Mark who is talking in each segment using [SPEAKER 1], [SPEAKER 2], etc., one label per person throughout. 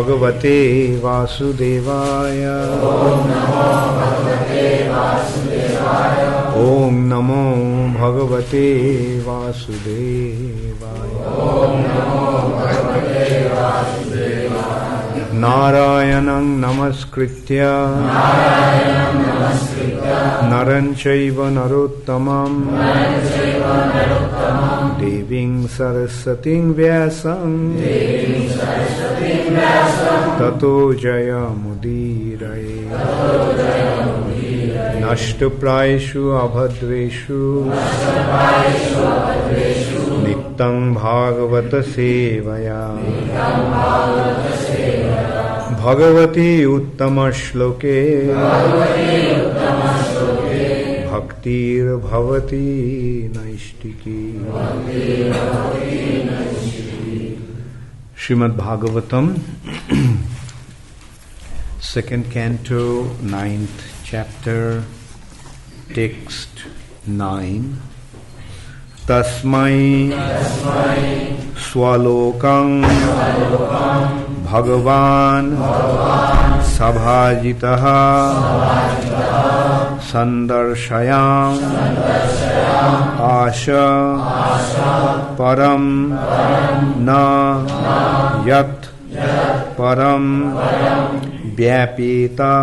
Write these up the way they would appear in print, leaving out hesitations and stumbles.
[SPEAKER 1] Bhagavate Vasudevaya. Om Namo Bhagavate Vasudevaya. Narayanam Namaskritya Naran Chaiva Narottamam Deving Sarasating Vyasam Tato Jaya Mudiraye. Nashtaprayeshu abhadreshu Nityam Bhagavata Sevaya. Bhagavati Uttama Shloke Bhaktir Bhavati Naishtiki. Srimad Bhagavatam, second canto, 9th chapter, text 9. Tasmai Swalokam Bhagavan Sabhajitaha Sandarshayam Asha Param Na Yat Param Vyapita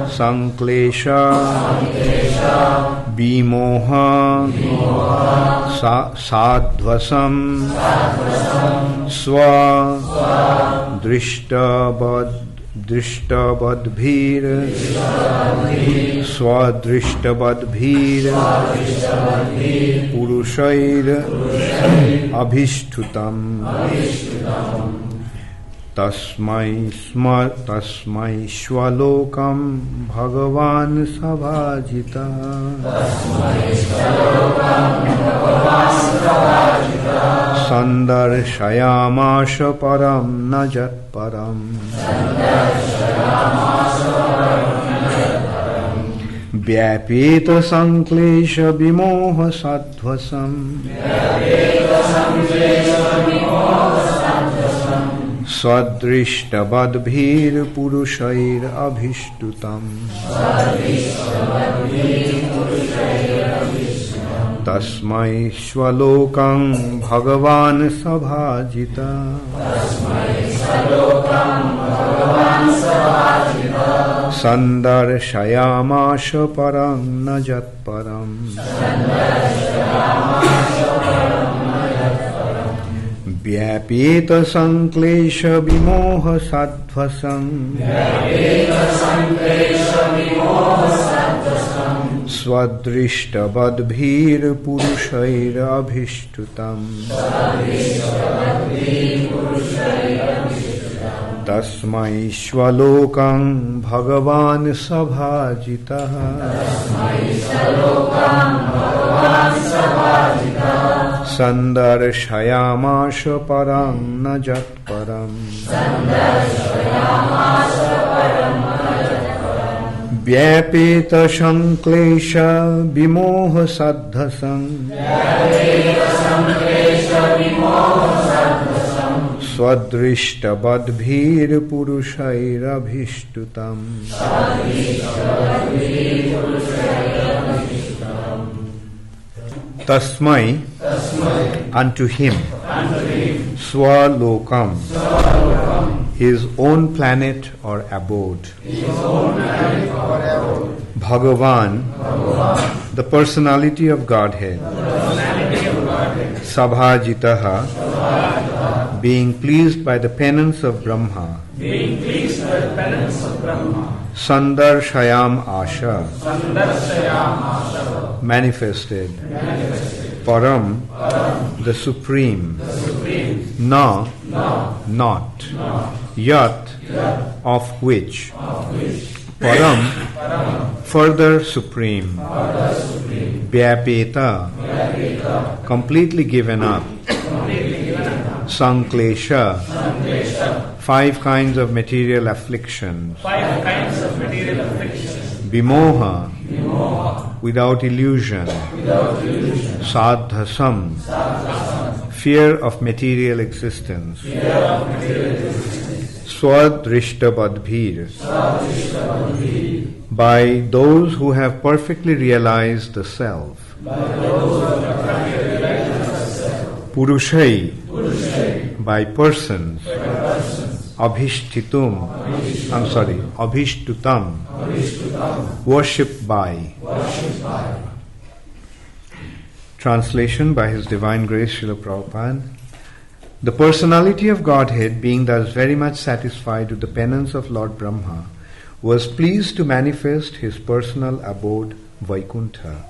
[SPEAKER 1] Sanklesha Bimoha Sadhvasam Swa Drishtabadbhir Swadrishtabadbhir Purushair Abhishtutam. Tasmai Shvalokam Bhagavan Sabhajita Sandarshayamasha Param Najat Param Vyapeta Sanklesha Bimoha Sadhvasam Swadrishtabadbhir Purushair Abhishtutam. Tasmai Shvalokam Bhagavan Sabhajita Sandarshayamasha Param Najat Param Vyapeta Sanklesha Bimoha Sadhvasam Swadrishtabadbhir Purushair Abhishtutam. Tasmai Shvalokam Bhagavan Sabhajitaha Sandarshayamasha Param Najat Param Vyapeta Sanklesha Bimoha Sadhasam Swadrishtabadbhir Purushair Abhishtutam. Tasmai, unto him, Swalokam, his own planet or abode. Bhagavan, the personality of Godhead. Sabhajitaha, being pleased by the penance of Brahma. Sandarshayam Asha, manifested. Param, the supreme. Na, not. Yat, of which. Param, further supreme. Vyapeta, completely given up. Sanklesha, 5 kinds of material afflictions. Bimoha, without illusion. Sadhasam, fear of material existence. Swadrishtabadbhir, by those who have perfectly realized the self. Purushai, by persons. Abhishtutam, worshipped by. Translation by His Divine Grace Srila Prabhupada. The personality of Godhead, being thus very much satisfied with the penance of Lord Brahma, was pleased to manifest His personal abode Vaikuntha,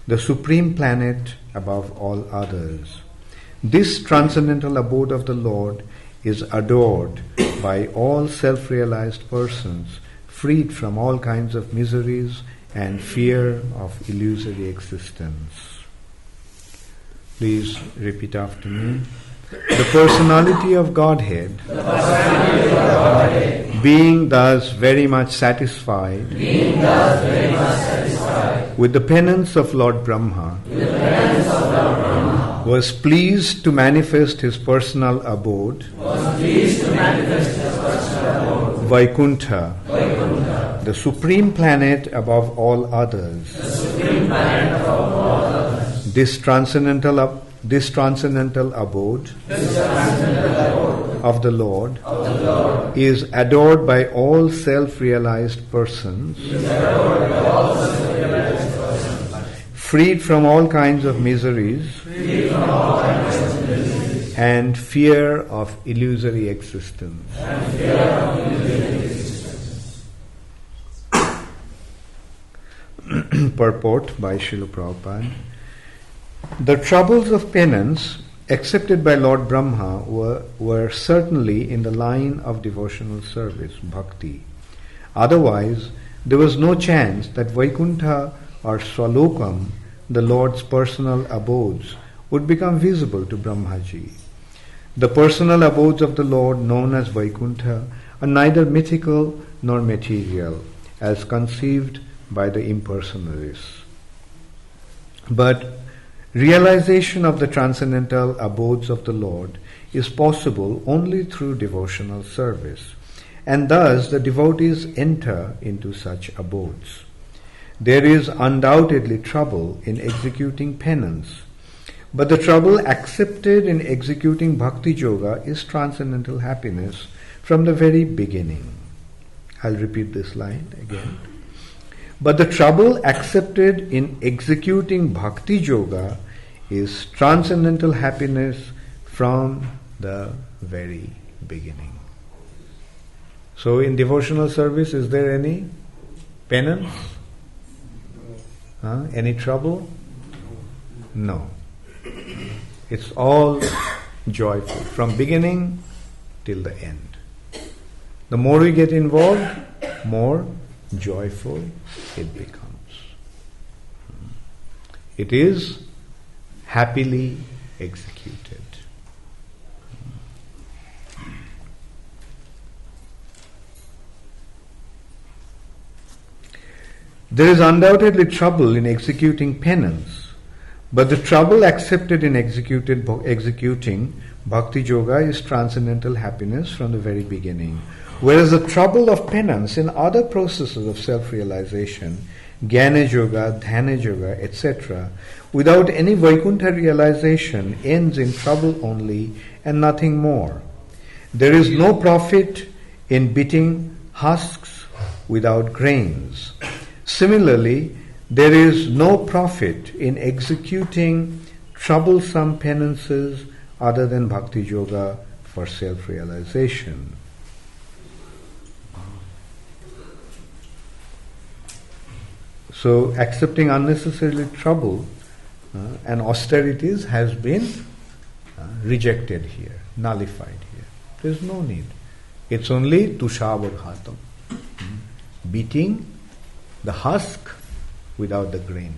[SPEAKER 1] the supreme planet above all others. This transcendental abode of the Lord is adored by all self-realized persons, freed from all kinds of miseries and fear of illusory existence. Please repeat after me. The personality of Godhead, being thus very much satisfied with the penance of Lord Brahma, was pleased to manifest his personal abode, Vaikuntha, the supreme planet above all others. This transcendental abode of the Lord is adored by all self-realized persons, freed from all kinds of miseries and fear of illusory existence. Purport by Srila Prabhupada. The troubles of penance accepted by Lord Brahma were certainly in the line of devotional service, bhakti. Otherwise, there was no chance that Vaikuntha or Swalokam, the Lord's personal abodes, would become visible to Brahmaji. The personal abodes of the Lord, known as Vaikuntha, are neither mythical nor material, as conceived by the impersonalists. But realization of the transcendental abodes of the Lord is possible only through devotional service, and thus the devotees enter into such abodes. There is undoubtedly trouble in executing penance, but the trouble accepted in executing bhakti yoga is transcendental happiness from the very beginning. I'll repeat this line again. But the trouble accepted in executing bhakti yoga is transcendental happiness from the very beginning. So in devotional service, is there any penance? Any trouble? No. It's all joyful from beginning till the end. The more we get involved, more joyful it becomes. It is happily executed. There is undoubtedly trouble in executing penance, but the trouble accepted in executing bhakti yoga is transcendental happiness from the very beginning. Whereas the trouble of penance in other processes of self-realization, jnana yoga, dhyana yoga, etc., without any Vaikuntha realization ends in trouble only and nothing more. There is no profit in beating husks without grains. Similarly, there is no profit in executing troublesome penances other than bhakti yoga for self-realization. So accepting unnecessarily trouble and austerities has been rejected here, nullified here. There is no need. It's only tushavaghatam, beating the husk without the grain.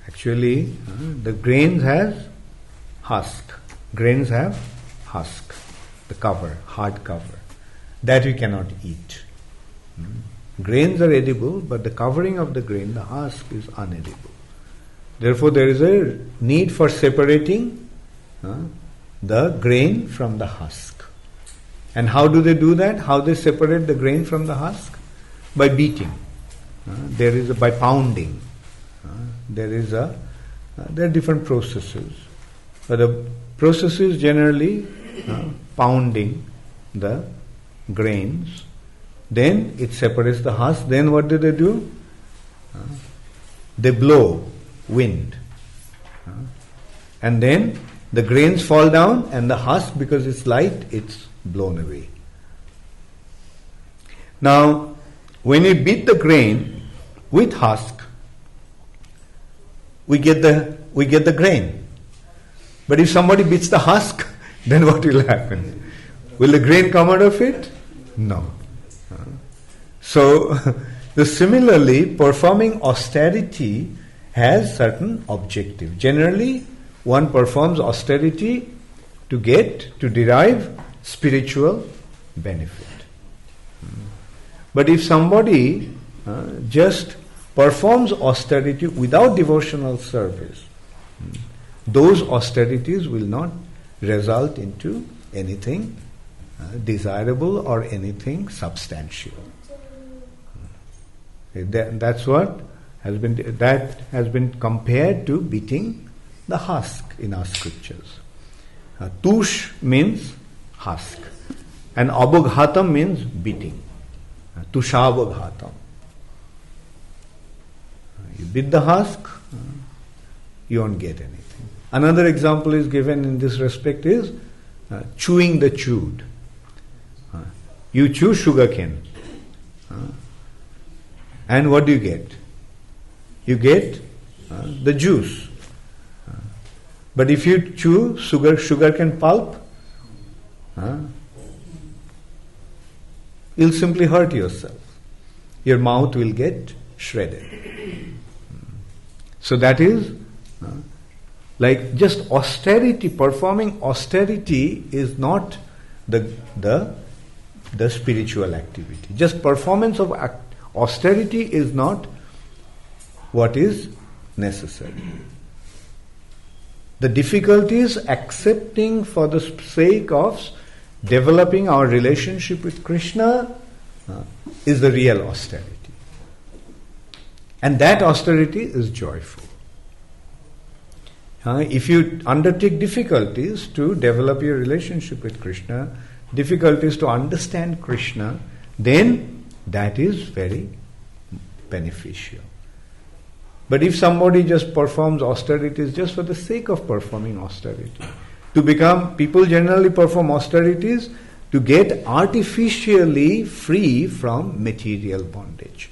[SPEAKER 1] Actually, the grains has husk. Grains have husk, the cover, hard cover. That we cannot eat. Grains are edible, but the covering of the grain, the husk, is unedible. Therefore, there is a need for separating the grain from the husk. And how do they do that? How they separate the grain from the husk? By beating. By pounding. There are different processes. But the process is generally pounding the grains. Then it separates the husk. Then what do? They blow wind. And then the grains fall down and the husk, because it's light, it's blown away. Now, when we beat the grain with husk, we get the grain. But if somebody beats the husk, then what will happen? Will the grain come out of it? No. So, similarly, performing austerity has certain objective. Generally, one performs austerity to derive spiritual benefit. But if somebody just performs austerity without devotional service, those austerities will not result into anything desirable or anything substantial. That's what has been compared to beating the husk in our scriptures. Tush means husk, and abhaghatam means beating. Tushabhaghatam. You beat the husk, you won't get anything. Another example is given in this respect is chewing the chewed. You chew sugarcane. And what do you get? You get the juice. But if you chew sugarcane pulp, you'll simply hurt yourself. Your mouth will get shredded. So that is like just austerity. Performing austerity is not the spiritual activity. Just performance of austerity is not what is necessary. The difficulty is accepting for the sake of developing our relationship with Krishna is the real austerity. And that austerity is joyful. If you undertake difficulties to develop your relationship with Krishna, difficulties to understand Krishna, then that is very beneficial. But if somebody just performs austerities just for the sake of performing austerity, people generally perform austerities to get artificially free from material bondage.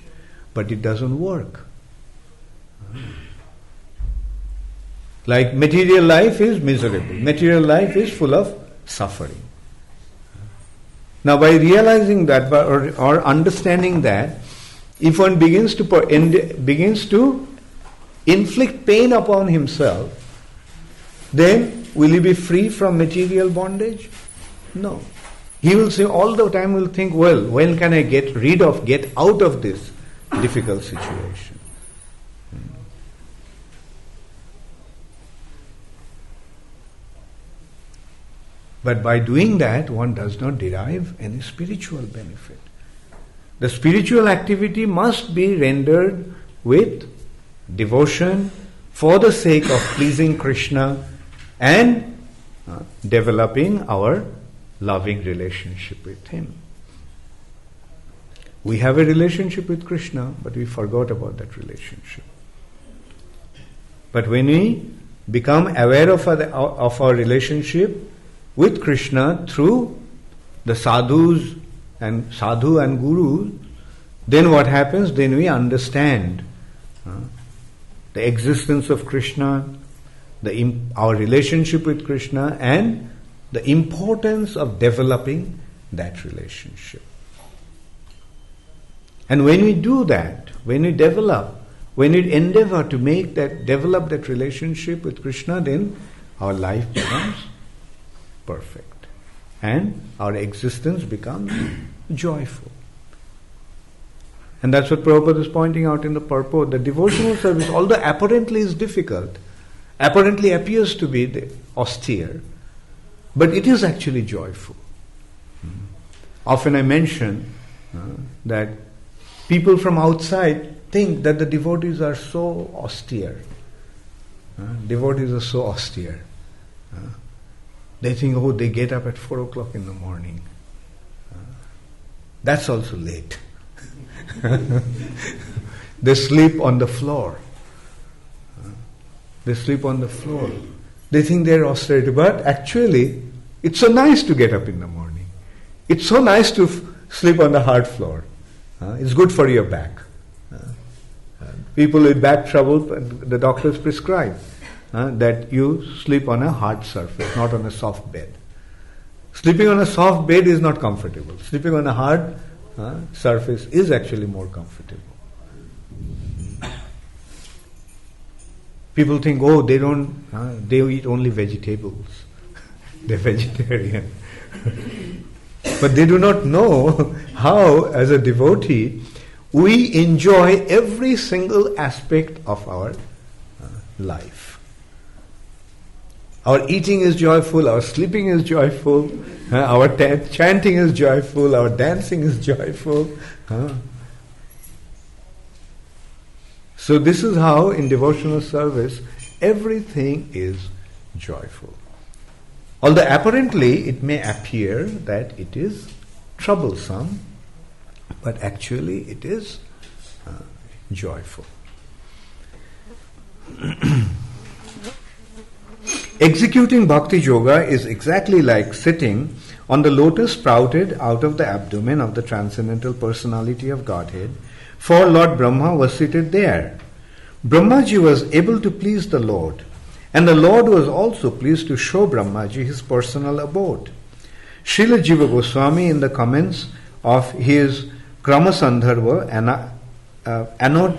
[SPEAKER 1] But it doesn't work. Like material life is miserable. Material life is full of suffering. Now by realizing that or understanding that, if one begins to inflict pain upon himself, then will he be free from material bondage? No. He will say all the time, will think, well, when can I get out of this difficult situation? But by doing that, one does not derive any spiritual benefit. The spiritual activity must be rendered with devotion for the sake of pleasing Krishna and developing our loving relationship with Him. We have a relationship with Krishna, but we forgot about that relationship. But when we become aware of our relationship with Krishna through the sadhu and gurus, then what happens? Then we understand the existence of Krishna, our relationship with Krishna, and the importance of developing that relationship. And when we do that, when we endeavor to develop that relationship with Krishna, then our life becomes perfect and our existence becomes joyful. And that's what Prabhupada is pointing out in the purport. The devotional service, although apparently is difficult, apparently appears to be austere, but it is actually joyful. Often I mention that people from outside think that the devotees are so austere. Devotees are so austere. They think, oh, they get up at 4 o'clock in the morning. That's also late. They sleep on the floor. They sleep on the floor. They think they're austerity, but actually, it's so nice to get up in the morning. It's so nice to sleep on the hard floor. It's good for your back. People with back trouble, the doctors prescribe that you sleep on a hard surface, not on a soft bed. Sleeping on a soft bed is not comfortable. Sleeping on a hard surface is actually more comfortable. People think, oh, they eat only vegetables. They're vegetarian. But they do not know how, as a devotee, we enjoy every single aspect of our life. Our eating is joyful, our sleeping is joyful, our chanting is joyful, our dancing is joyful. So this is how in devotional service everything is joyful. Although apparently it may appear that it is troublesome, but actually it is joyful. Executing bhakti yoga is exactly like sitting on the lotus sprouted out of the abdomen of the transcendental personality of Godhead, for Lord Brahma was seated there. Brahmaji was able to please the Lord, and the Lord was also pleased to show Brahmaji his personal abode. Srila Jiva Goswami, in the comments of his Kramasandharva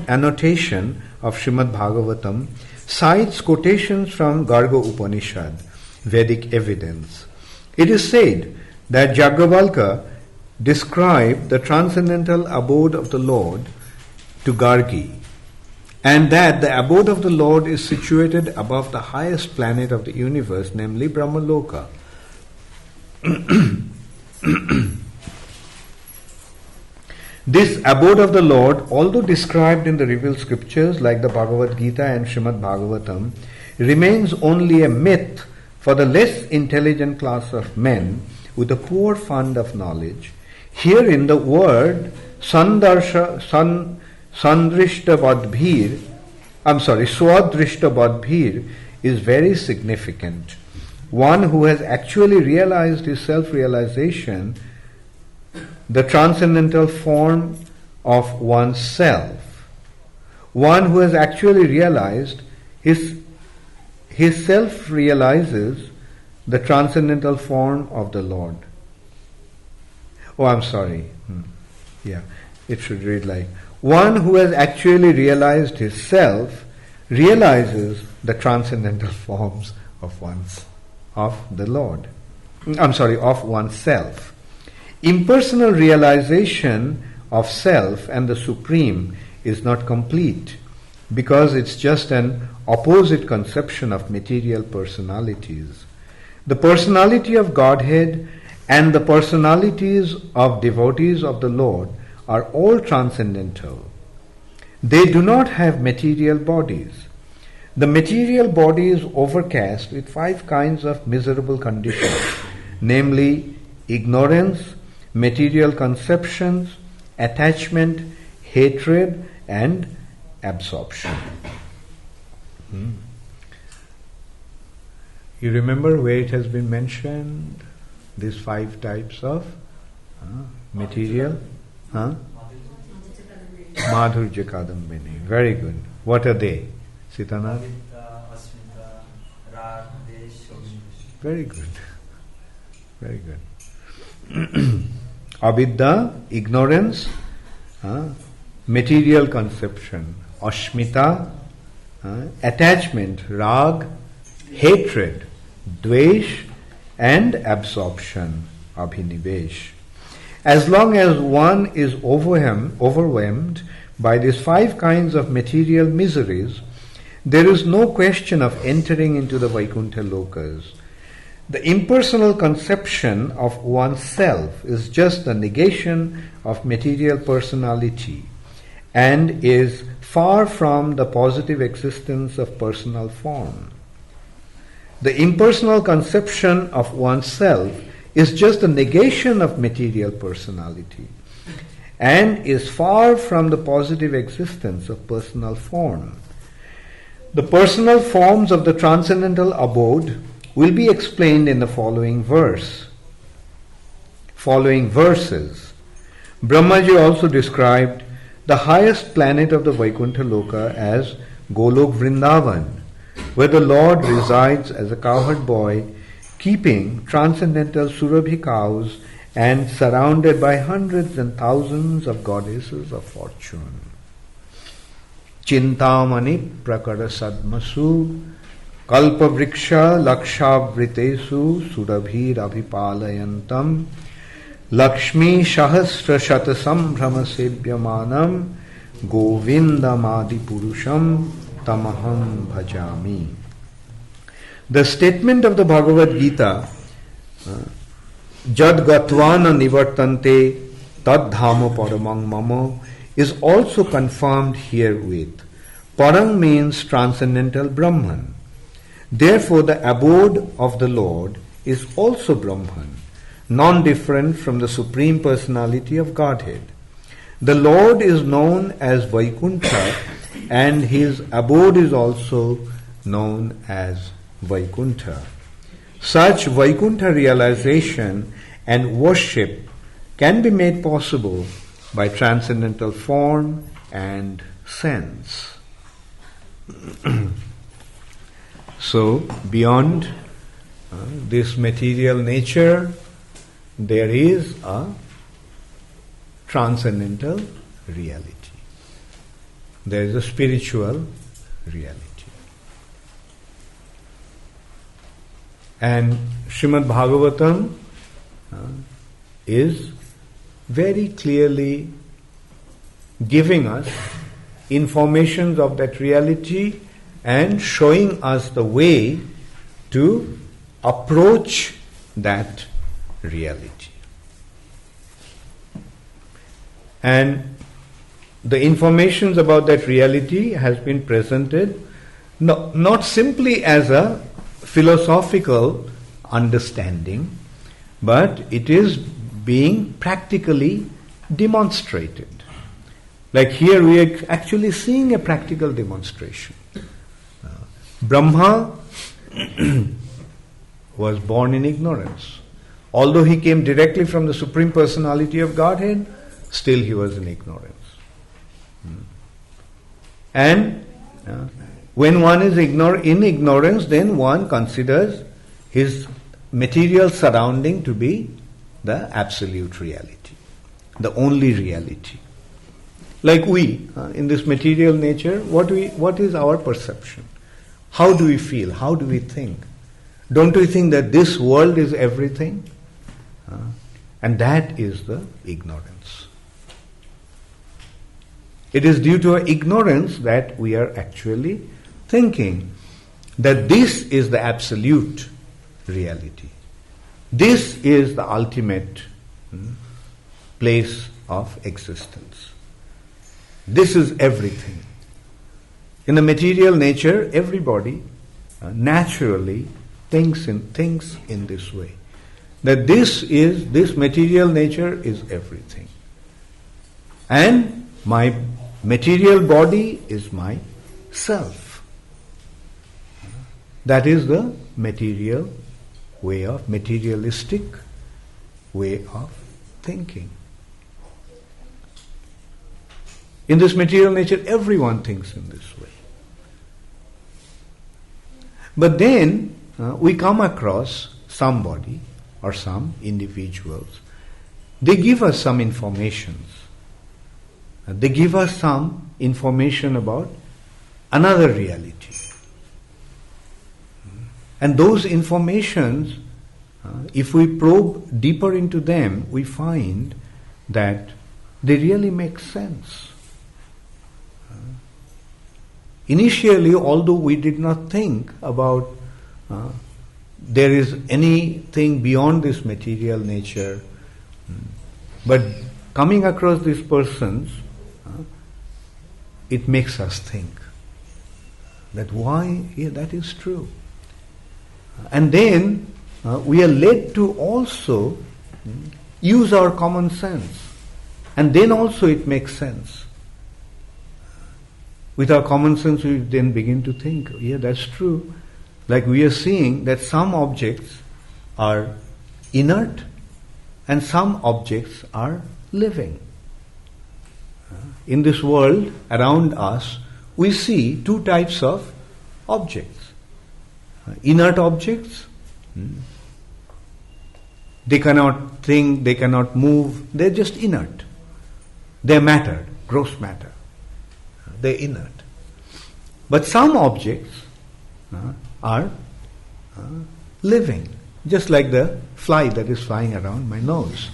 [SPEAKER 1] annotation of Srimad Bhagavatam, cites quotations from Garga Upanishad, Vedic evidence. It is said that Jaggavalka described the transcendental abode of the Lord to Gargi, and that the abode of the Lord is situated above the highest planet of the universe, namely Brahmaloka. This abode of the Lord, although described in the revealed scriptures like the Bhagavad Gita and Srimad Bhagavatam, remains only a myth for the less intelligent class of men with a poor fund of knowledge. Herein the word Swadrishtabadbhir is very significant. One who has actually realized his self-realization, the transcendental form of oneself. One who has actually realized his self realizes the transcendental form of the Lord. Oh, I'm sorry. Yeah, it should read like, one who has actually realized his self realizes the transcendental forms of the Lord. Of oneself. Impersonal realization of self and the Supreme is not complete because it's just an opposite conception of material personalities. The personality of Godhead and the personalities of devotees of the Lord are all transcendental. They do not have material bodies. The material body is overcast with 5 kinds of miserable conditions, namely ignorance, material conceptions, attachment, hatred, and absorption. You remember where it has been mentioned? These 5 types of material? Madhurya Kadambini. Very good. What are they? Sitana? Very good. Very good. Avidya, ignorance, material conception, ashmita, attachment, rag, hatred, dvesh, and absorption, abhinivesh. As long as one is overwhelmed by these 5 kinds of material miseries, there is no question of entering into the Vaikuntha lokas. The impersonal conception of oneself is just the negation of material personality and is far from the positive existence of personal form. The impersonal conception of oneself is just the negation of material personality and is far from the positive existence of personal form. The personal forms of the transcendental abode will be explained in the following verses. Brahmaji also described the highest planet of the Vaikuntha Loka as Golok Vrindavan, where the Lord resides as a cowherd boy, keeping transcendental Surabhi cows and surrounded by hundreds and thousands of goddesses of fortune. Chintamani prakara sadmasu kalpa vriksha lakshavritesu surabhir abhipalayantam Lakshmi Shahasra Shata Sambhrama Sebhyamanam Govindamadi Purusham Tamaham Bhajami. The statement of the Bhagavad Gita, Jad Gatvana Nivartante Tad Dhama Paramang Mama, is also confirmed herewith. Parang means transcendental Brahman. Therefore, the abode of the Lord is also Brahman, non-different from the Supreme Personality of Godhead. The Lord is known as Vaikuntha, and his abode is also known as Vaikuntha. Such Vaikuntha realization and worship can be made possible by transcendental form and sense. So, beyond this material nature, there is a transcendental reality. There is a spiritual reality. And Srimad Bhagavatam is very clearly giving us information of that reality and showing us the way to approach that reality. And the information about that reality has been presented not simply as a philosophical understanding, but it is being practically demonstrated. Like here we are actually seeing a practical demonstration. Brahma was born in ignorance. Although he came directly from the Supreme Personality of Godhead, still he was in ignorance. And when one is in ignorance, then one considers his material surrounding to be the absolute reality, the only reality. Like we, in this material nature, what is our perception? How do we feel? How do we think? Don't we think that this world is everything? And that is the ignorance. It is due to our ignorance that we are actually thinking that this is the absolute reality. This is the ultimate place of existence. This is everything. In the material nature, everybody naturally thinks in this way. That this material nature is everything. And my material body is my self. That is the materialistic way of thinking. In this material nature, everyone thinks in this way. But then we come across somebody or some individuals. They give us some informations. They give us some information about another reality. And those informations, if we probe deeper into them, we find that they really make sense. Initially, although we did not think about there is anything beyond this material nature, but coming across these persons, it makes us think that why that is true. And then we are led to also use our common sense, and then also it makes sense. With our common sense, we then begin to think, yeah, that's true. Like we are seeing that some objects are inert and some objects are living. In this world around us, we see two types of objects. Inert objects, they cannot think, they cannot move, they're just inert. They're matter, gross matter. They're inert. But some objects are living, just like the fly that is flying around my nose.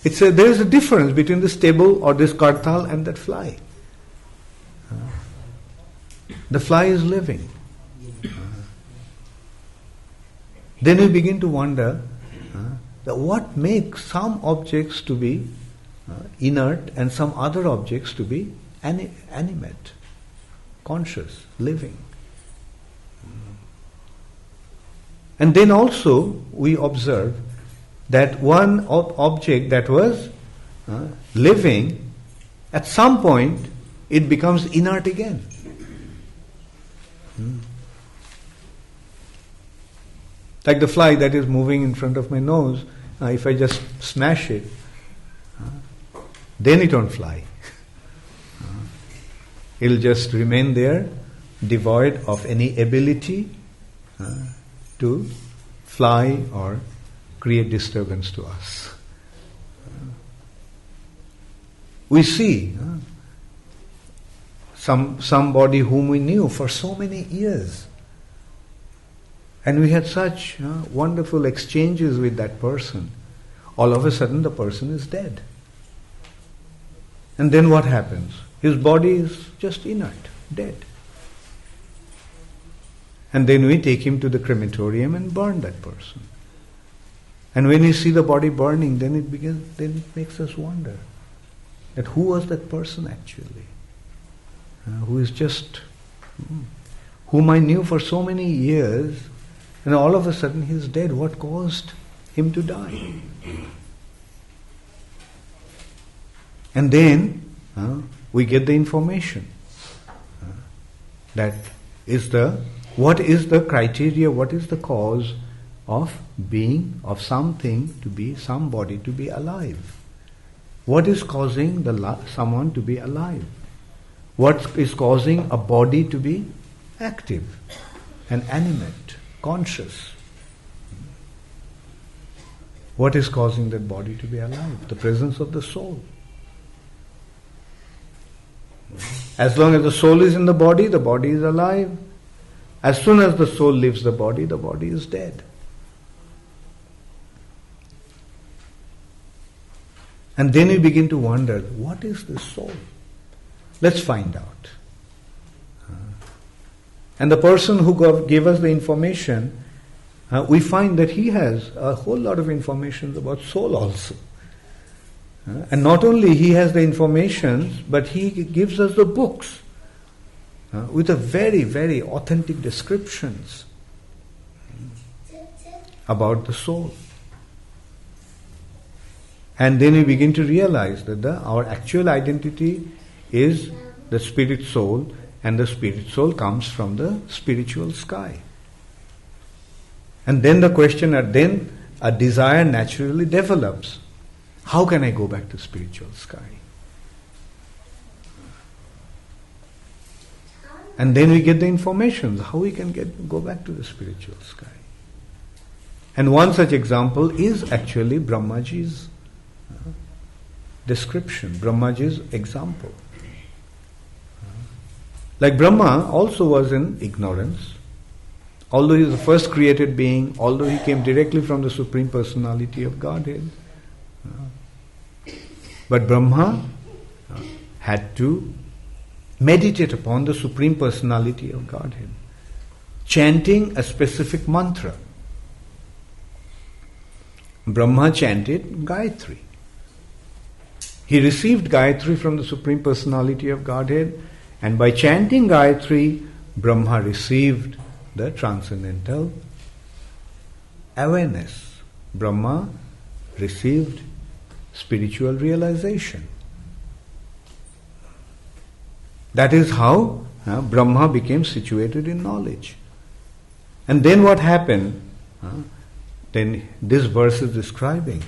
[SPEAKER 1] There is a difference between this table or this kartal and that fly. The fly is living. Then we begin to wonder that what makes some objects to be inert and some other objects to be animate, conscious, living. And then also we observe that one object that was living, at some point it becomes inert again. Like the fly that is moving in front of my nose, if I just smash it, then it won't fly. It'll just remain there, devoid of any ability to fly or create disturbance to us. We see somebody whom we knew for so many years, and we had such wonderful exchanges with that person. All of a sudden the person is dead. And then what happens? His body is just inert, dead. And then we take him to the crematorium and burn that person. And when we see the body burning, then it makes us wonder that who was that person actually? Who is just, whom I knew for so many years, and all of a sudden he is dead. What caused him to die? And then we get the information that what is the criteria, what is the cause of being, of something to be, somebody to be alive? What is causing someone to be alive? What is causing a body to be active and animate, conscious? What is causing that body to be alive? The presence of the soul. As long as the soul is in the body is alive. As soon as the soul leaves the body is dead. And then we begin to wonder, what is this soul? Let's find out. And the person who gave us the information, we find that he has a whole lot of information about soul also. And not only he has the information, but he gives us the books with a very, very authentic descriptions about the soul. And then we begin to realize that our actual identity is the spirit soul, and the spirit soul comes from the spiritual sky. And then the question, then a desire naturally develops. How can I go back to spiritual sky? And then we get the information how we can go back to the spiritual sky. And one such example is actually Brahmaji's description, Brahmaji's example. Like Brahma also was in ignorance. Although he is the first created being, although he came directly from the Supreme Personality of Godhead, But Brahma had to meditate upon the Supreme Personality of Godhead, chanting a specific mantra. Brahma chanted Gayatri. He received Gayatri from the Supreme Personality of Godhead, and by chanting Gayatri, Brahma received the transcendental awareness. Brahma received spiritual realization. That is how Brahma became situated in knowledge. And then what happened? Then this verse is describing.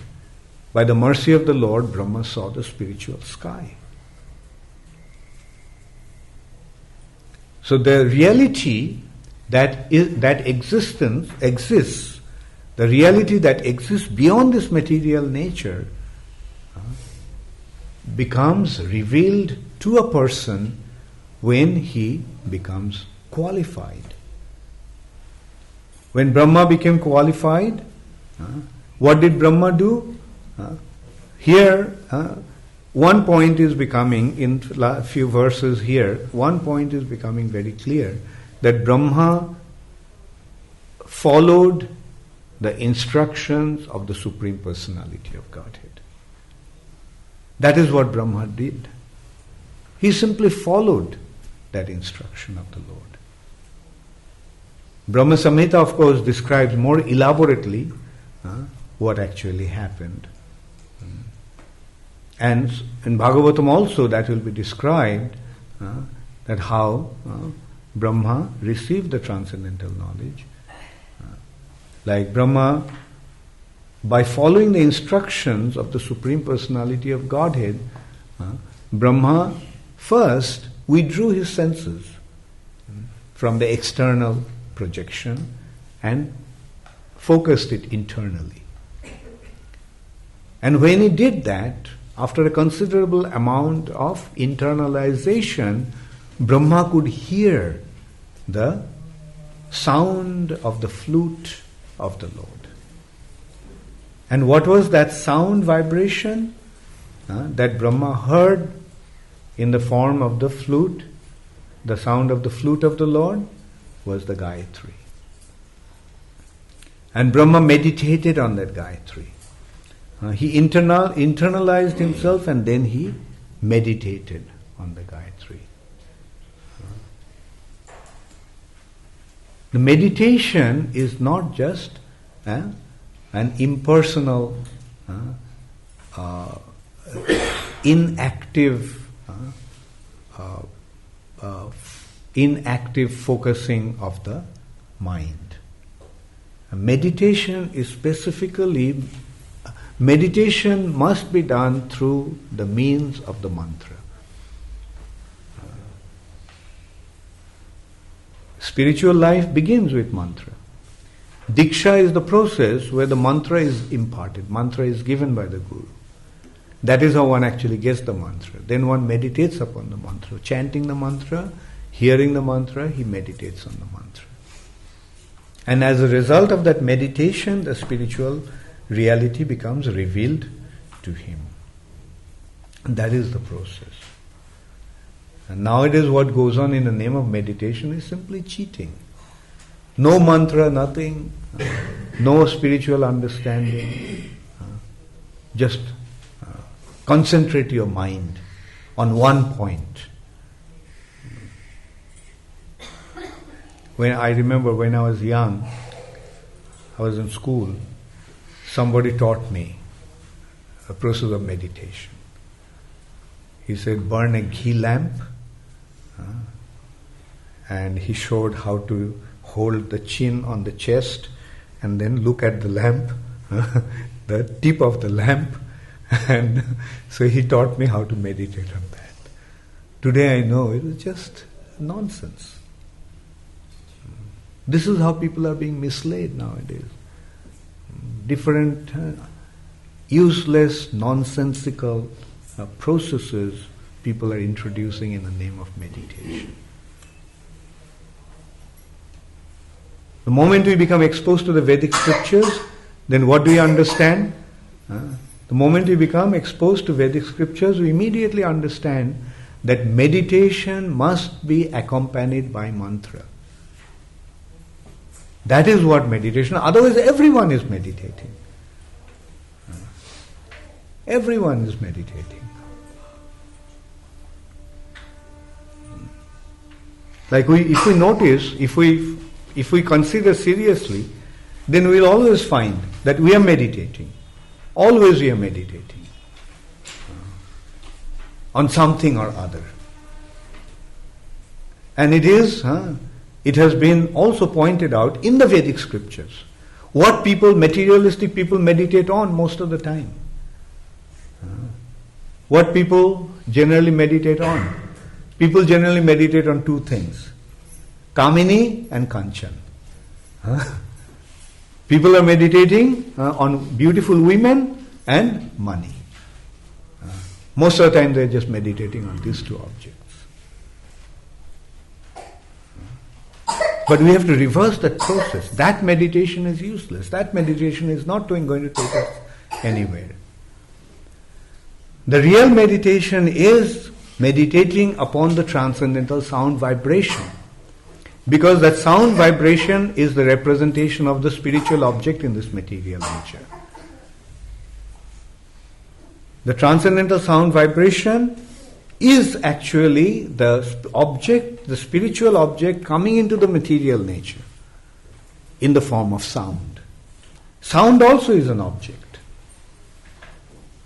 [SPEAKER 1] By the mercy of the Lord, Brahma saw the spiritual sky. So the reality that exists, the reality that exists beyond this material nature, becomes revealed to a person when he becomes qualified. When Brahma became qualified, what did Brahma do? Here, one point is becoming, in a few verses here, one point is becoming very clear, that Brahma followed the instructions of the Supreme Personality of Godhead. That is what Brahma did. He simply followed that instruction of the Lord. Brahma Samhita, of course, describes more elaborately what actually happened. And in Bhagavatam also that will be described, that how Brahma received the transcendental knowledge. Like Brahma, by following the instructions of the Supreme Personality of Godhead, Brahma first withdrew his senses from the external projection and focused it internally. And when he did that, after a considerable amount of internalization, Brahma could hear the sound of the flute of the Lord. And what was that sound vibration that Brahma heard in the form of the flute? The sound of the flute of the Lord was the Gayatri. And Brahma meditated on that Gayatri. He internalized himself and then he meditated on the Gayatri. The meditation is not just an impersonal, inactive focusing of the mind. Meditation is specifically, meditation must be done through the means of the mantra. Spiritual life begins with mantra. Diksha is the process where the mantra is imparted. Mantra is given by the Guru. That is how one actually gets the mantra. Then one meditates upon the mantra. Chanting the mantra, hearing the mantra, he meditates on the mantra. And as a result of that meditation, the spiritual reality becomes revealed to him. And that is the process. And nowadays what goes on in the name of meditation is simply cheating. No mantra, nothing, no spiritual understanding. Just concentrate your mind on one point. I remember when I was young, I was in school, somebody taught me a process of meditation. He said, burn a ghee lamp, and he showed how to hold the chin on the chest and then look at the lamp, the tip of the lamp, and so he taught me how to meditate on that. Today I know it was just nonsense. This is how people are being misled nowadays. Different useless, nonsensical processes people are introducing in the name of meditation. The moment we become exposed to the Vedic scriptures, then what do we understand? The The moment we become exposed to Vedic scriptures, we immediately understand that meditation must be accompanied by mantra. That is what meditation, otherwise everyone is meditating. Everyone is meditating. Like if we notice, if we consider seriously, then we'll always find that we are meditating. Always we are meditating on something or other. And it has been also pointed out in the Vedic scriptures what materialistic people meditate on most of the time. What people generally meditate on? People generally meditate on two things: Kamini and Kanchan. People are meditating on beautiful women and money. Most of the time they are just meditating on these two objects. But we have to reverse that process. That meditation is useless. That meditation is not going to take us anywhere. The real meditation is meditating upon the transcendental sound vibration. Because that sound vibration is the representation of the spiritual object in this material nature. The transcendental sound vibration is actually the object, the spiritual object coming into the material nature in the form of sound. Sound also is an object.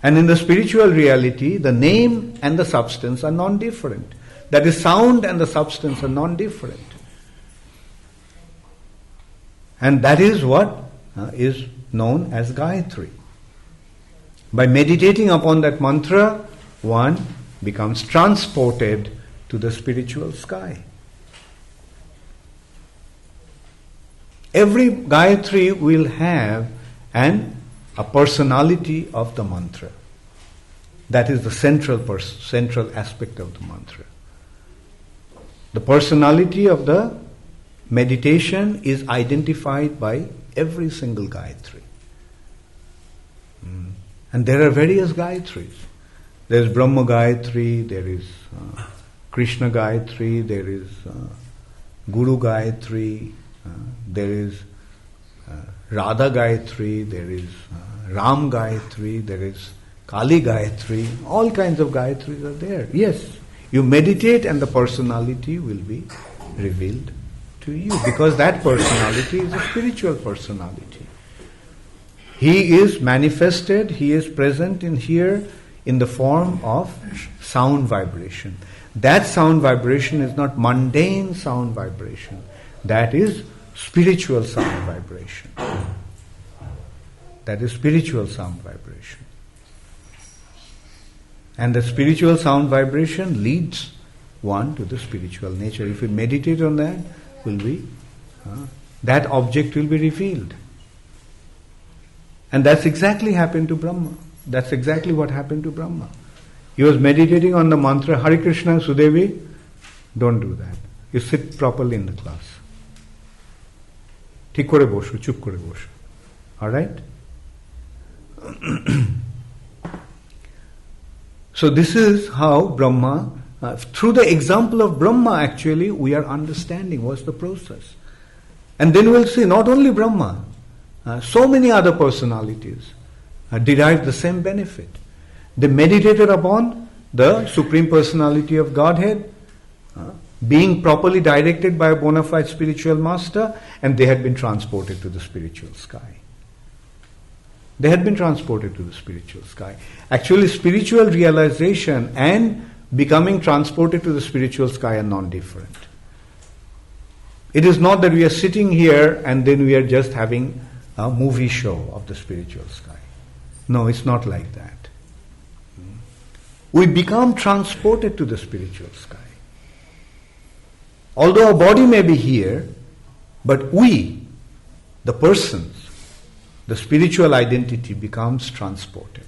[SPEAKER 1] And in the spiritual reality, the name and the substance are non-different. That is, sound and the substance are non-different. And that is what is known as Gayatri. By meditating upon that mantra, one becomes transported to the spiritual sky. Every Gayatri will have a personality of the mantra. That is the central aspect of the mantra. The personality of the meditation is identified by every single Gayatri. And there are various Gayatris. There is Brahma Gayatri, there is Krishna Gayatri, there is Guru Gayatri, there is Radha Gayatri, there is Ram Gayatri, there is Kali Gayatri. All kinds of Gayatris are there. Yes, you meditate and the personality will be revealed to you, because that personality is a spiritual personality. He is manifested, he is present in here in the form of sound vibration. That sound vibration is not mundane sound vibration. That is spiritual sound vibration. That is spiritual sound vibration. And the spiritual sound vibration leads one to the spiritual nature. If we meditate on that, that object will be revealed. And that's exactly happened to Brahma. That's exactly what happened to Brahma. He was meditating on the mantra, Hare Krishna, Sudevi. Don't do that. You sit properly in the class. Thik kore bosho, chup kore bosho. Alright? So this is how Brahma, through the example of Brahma actually, we are understanding what's the process. And then we'll see not only Brahma, so many other personalities derived the same benefit. They meditated upon the Supreme Personality of Godhead, being properly directed by a bona fide spiritual master, and they had been transported to the spiritual sky. They had been transported to the spiritual sky. Actually, spiritual realization and becoming transported to the spiritual sky are non-different. It is not that we are sitting here and then we are just having a movie show of the spiritual sky. No, it's not like that. We become transported to the spiritual sky. Although our body may be here, but we, the persons, the spiritual identity becomes transported.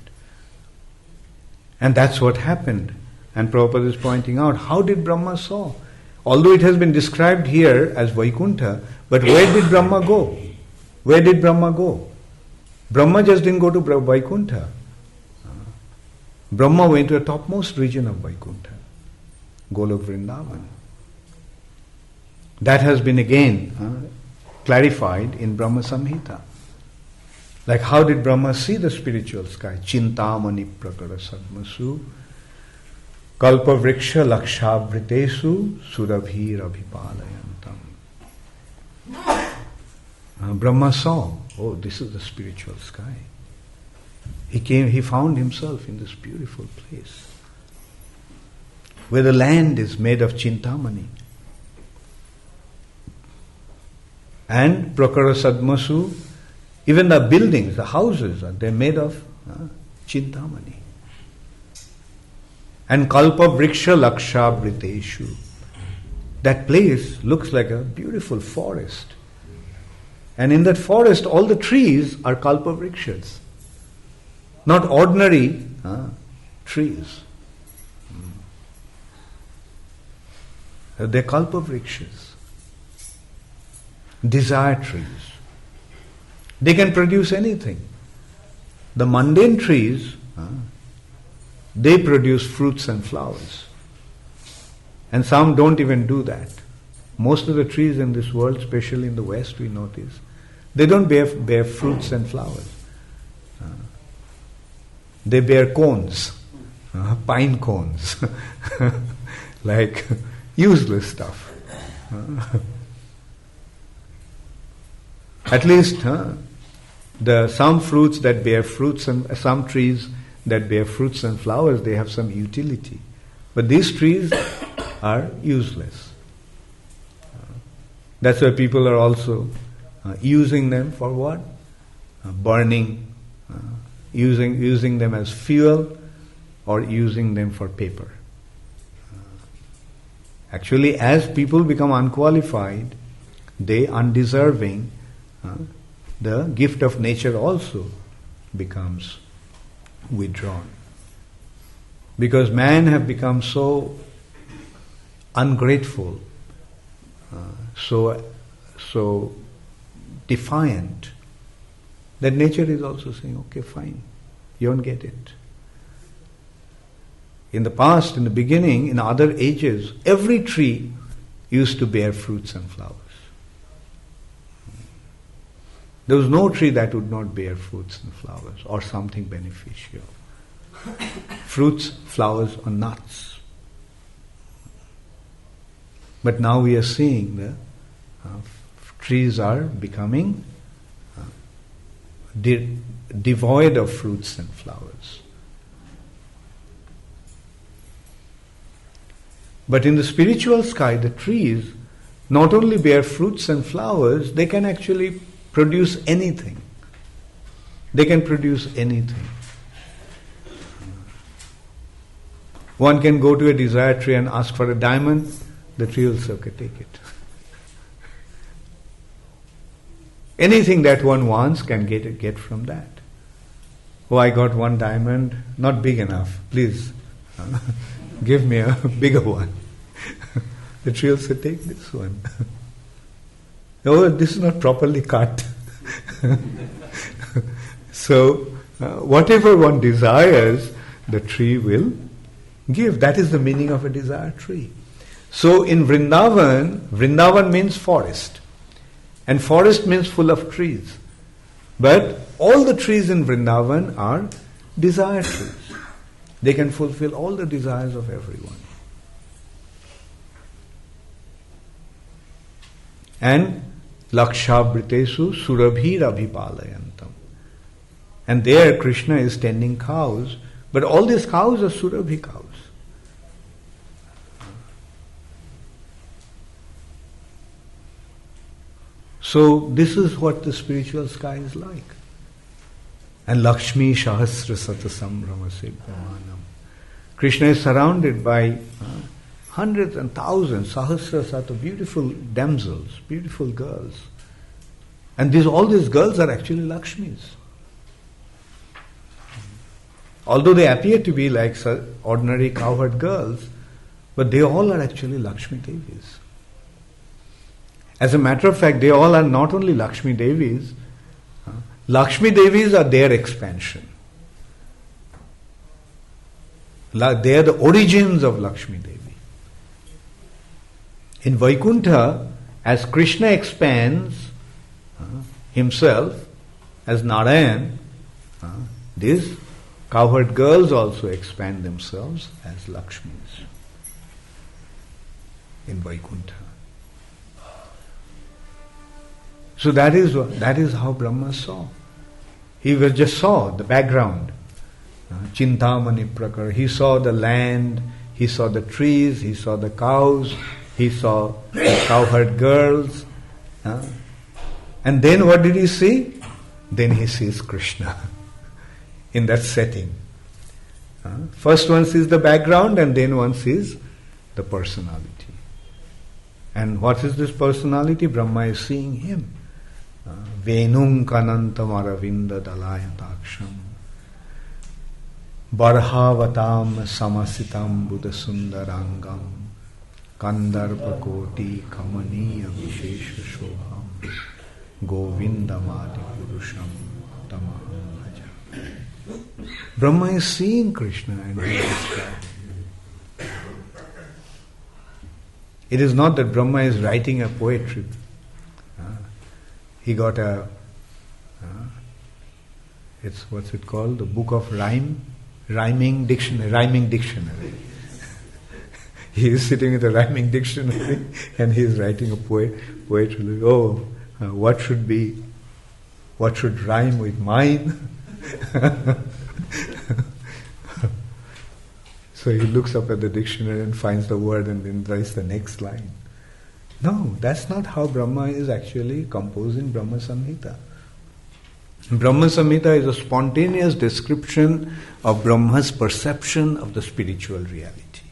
[SPEAKER 1] And that's what happened. And Prabhupada is pointing out, how did Brahma saw? Although it has been described here as Vaikuntha, but where did Brahma go? Where did Brahma go? Brahma just didn't go to Vaikuntha. Brahma went to the topmost region of Vaikuntha, Golok Vrindavan. That has been again clarified in Brahma Samhita. Like how did Brahma see the spiritual sky? Chintamani prakara sadmasu kalpa vriksha lakshavritesu surabhir abhipalayantam. Brahma saw, oh, this is the spiritual sky. He found himself in this beautiful place where the land is made of Chintamani. And Prakara Sadmasu, even the buildings, the houses, they're made of Chintamani. And Kalpa Vriksha Laksha Briteshu. That place looks like a beautiful forest. And in that forest, all the trees are Kalpa Vrikshas. Not ordinary trees. They're Kalpa Vrikshas. Desire trees. They can produce anything. The mundane trees, they produce fruits and flowers. And some don't even do that. Most of the trees in this world, especially in the West, we notice, they don't bear fruits and flowers. They bear cones, pine cones, like useless stuff. At least some fruits that bear fruits and some trees that bear fruits and flowers, they have some utility. But these trees are useless. That's why people are also using them for what? Burning, using them as fuel or using them for paper. Actually, as people become unqualified, they undeserving, the gift of nature also becomes withdrawn. Because man have become so ungrateful, so defiant, that nature is also saying, okay, fine, you don't get it. In the past, in the beginning, in other ages, every tree used to bear fruits and flowers. There was no tree that would not bear fruits and flowers or something beneficial. Fruits, flowers, or nuts. But now we are seeing the trees are becoming devoid of fruits and flowers. But in the spiritual sky, the trees not only bear fruits and flowers, they can actually produce anything. They can produce anything. One can go to a desire tree and ask for a diamond, the tree will say, okay, take it. Anything that one wants can get from that. Oh, I got one diamond, not big enough, please give me a bigger one. The tree will say, take this one. Oh, this is not properly cut. So, whatever one desires, the tree will give. That is the meaning of a desire tree. So, in Vrindavan means forest. And forest means full of trees. But all the trees in Vrindavan are desire trees. They can fulfill all the desires of everyone. And Lakshavritesu Surabhir Abhipalayantam. And there Krishna is tending cows, but all these cows are Surabhi cows. So this is what the spiritual sky is like. And Lakshmi Shahasra Sata Sambrama Sebhyamanam. Krishna is surrounded by hundreds and thousands, Sahasra Sata, beautiful damsels, beautiful girls. And all these girls are actually Lakshmis. Although they appear to be like ordinary cowherd girls, but they all are actually Lakshmi Devis. As a matter of fact, they all are not only Lakshmi Devis, Lakshmi Devis are their expansion. They are the origins of Lakshmi Devi. In Vaikuntha, as Krishna expands himself as Narayan, these cowherd girls also expand themselves as Lakshmis in Vaikuntha. So that is how Brahma saw. He just saw the background. Chintamani Prakar. He saw the land, he saw the trees, he saw the cows, he saw the cowherd girls. And then what did he see? Then he sees Krishna in that setting. First one sees the background and then one sees the personality. And what is this personality? Brahma is seeing him. Venum kanantam aravinda dalayataksham barhavatam samasitam buddha sundarangam kandarpa koti kamaniya vishesha shobham govindamadi purusham tamaham bhaja. Brahma is seeing Krishna and he is describing. It is not that Brahma is writing a poetry. He got it's what's it called? The book of rhyming dictionary. He is sitting with a rhyming dictionary and he is writing a poetry. What should rhyme with mine? So he looks up at the dictionary and finds the word and then writes the next line. No, that's not how Brahma is actually composing Brahma Samhita. Brahma Samhita is a spontaneous description of Brahma's perception of the spiritual reality.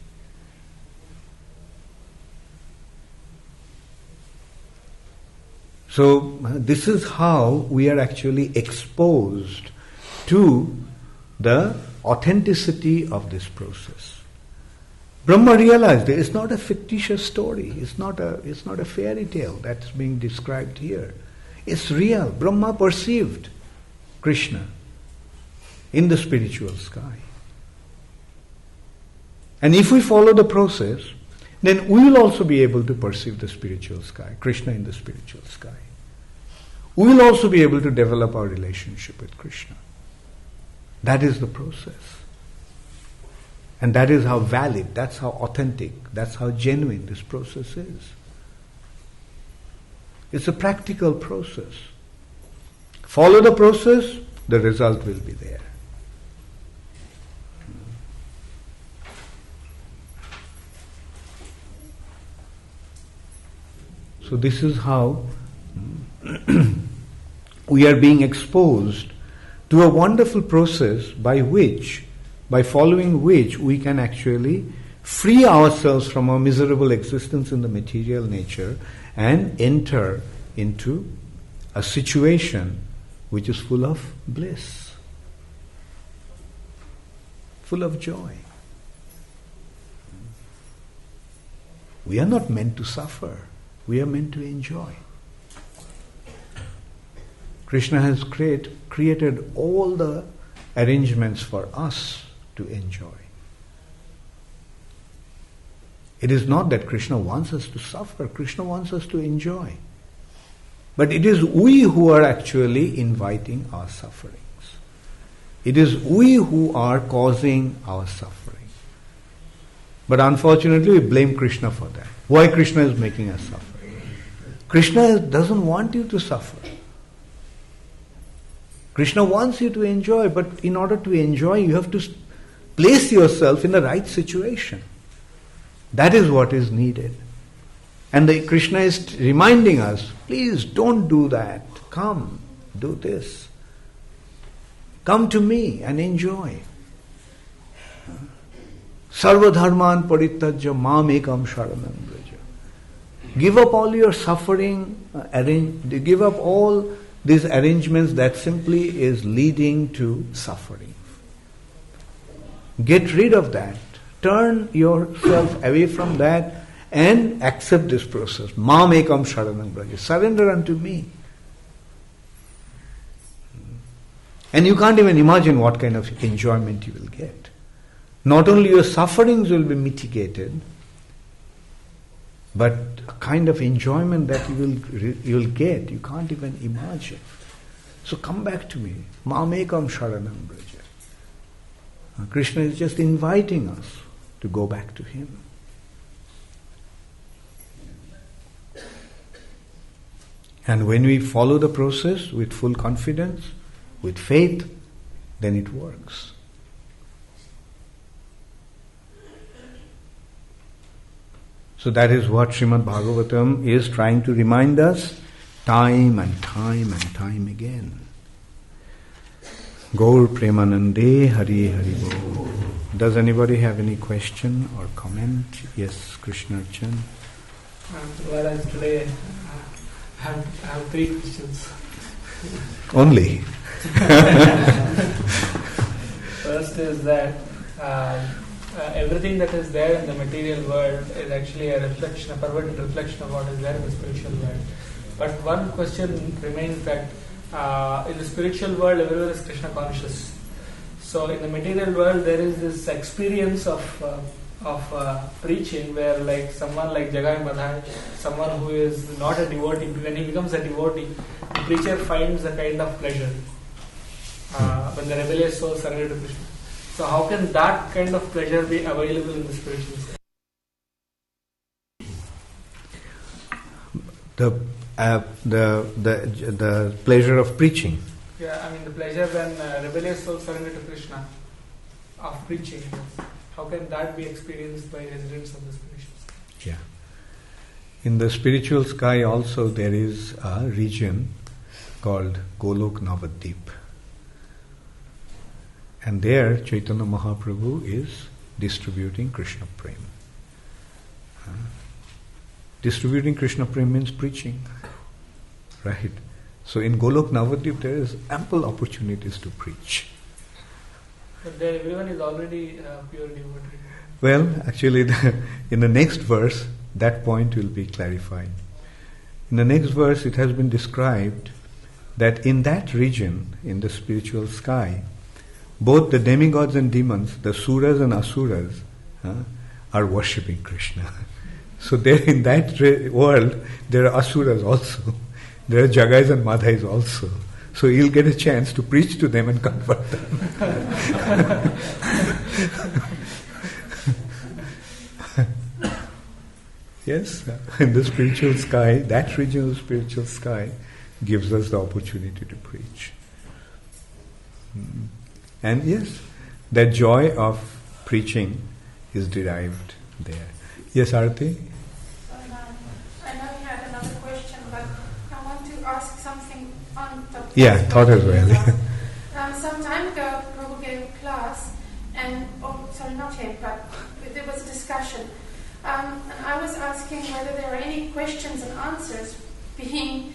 [SPEAKER 1] So this is how we are actually exposed to the authenticity of this process. Brahma realized it's not a fictitious story, it's not a fairy tale that's being described here. It's real. Brahma perceived Krishna in the spiritual sky. And if we follow the process, then we will also be able to perceive the spiritual sky, Krishna in the spiritual sky. We will also be able to develop our relationship with Krishna. That is the process. And that is how valid, that's how authentic, that's how genuine this process is. It's a practical process. Follow the process, the result will be there. So this is how we are being exposed to a wonderful process by following which we can actually free ourselves from our miserable existence in the material nature and enter into a situation which is full of bliss, full of joy. We are not meant to suffer, we are meant to enjoy. Krishna has created all the arrangements for us to enjoy. It is not that Krishna wants us to suffer, Krishna wants us to enjoy. But it is we who are actually inviting our sufferings. It is we who are causing our suffering. But unfortunately we blame Krishna for that. Why Krishna is making us suffer? Krishna doesn't want you to suffer. Krishna wants you to enjoy, but in order to enjoy, you have to place yourself in the right situation. That is what is needed. And Krishna is reminding us, please don't do that. Come, do this. Come to me and enjoy. Sarva dharman parityajya mam ekam sharanam vraja. Give up all your suffering, give up all these arrangements that simply is leading to suffering. Get rid of that. Turn yourself away from that and accept this process. Mam ekam sharanam vraja. Surrender unto me. And you can't even imagine what kind of enjoyment you will get. not only your sufferings will be mitigated, but a kind of enjoyment that you will get, you can't even imagine. So come back to me. Mamekam sharanam braja. Krishna is just inviting us to go back to Him. And when we follow the process with full confidence, with faith, then it works. So that is what Srimad Bhagavatam is trying to remind us time and time and time again. Gaur Premanande Hari Hari Bol. Does anybody have any question or comment? Yes, Krishnarchan.
[SPEAKER 2] Whereas today I have 3 questions.
[SPEAKER 1] Only?
[SPEAKER 2] First is that everything that is there in the material world is actually a reflection, a perverted reflection of what is there in the spiritual world. But one question remains that in the spiritual world, everyone is Krishna conscious. So in the material world, there is this experience of preaching where, like someone like Jagai Madhai, someone who is not a devotee, when he becomes a devotee, the preacher finds a kind of pleasure when the rebellious soul surrender to Krishna. So how can that kind of pleasure be available in the spiritual side?
[SPEAKER 1] The pleasure of preaching.
[SPEAKER 2] Yeah, I mean the pleasure when rebellious souls surrender to Krishna of preaching. How can that be experienced by residents of the spiritual sky?
[SPEAKER 1] Yeah. In the spiritual sky also there is a region called Golok Navadvip. And there Chaitanya Mahaprabhu is distributing Krishna Prem. Distributing Krishna Prem means preaching. Right? So in Golok Navadvip there is ample opportunities to preach.
[SPEAKER 2] But there everyone is already pure devotee.
[SPEAKER 1] Well, actually in the next verse that point will be clarified. In the next verse it has been described that in that region, in the spiritual sky, both the demigods and demons, the suras and asuras, are worshipping Krishna. So there in that world, there are asuras also. There are Jagais and Madhais also. So you'll get a chance to preach to them and convert them. Yes, in the spiritual sky, that region of the spiritual sky gives us the opportunity to preach. And yes, that joy of preaching is derived there. Yes, Arati?
[SPEAKER 3] I know you had another question, but I want to ask something on top.
[SPEAKER 1] Yeah, thought as well.
[SPEAKER 3] Some time ago, Prabhu gave a class, not yet, but there was a discussion. And I was asking whether there are any questions and answers being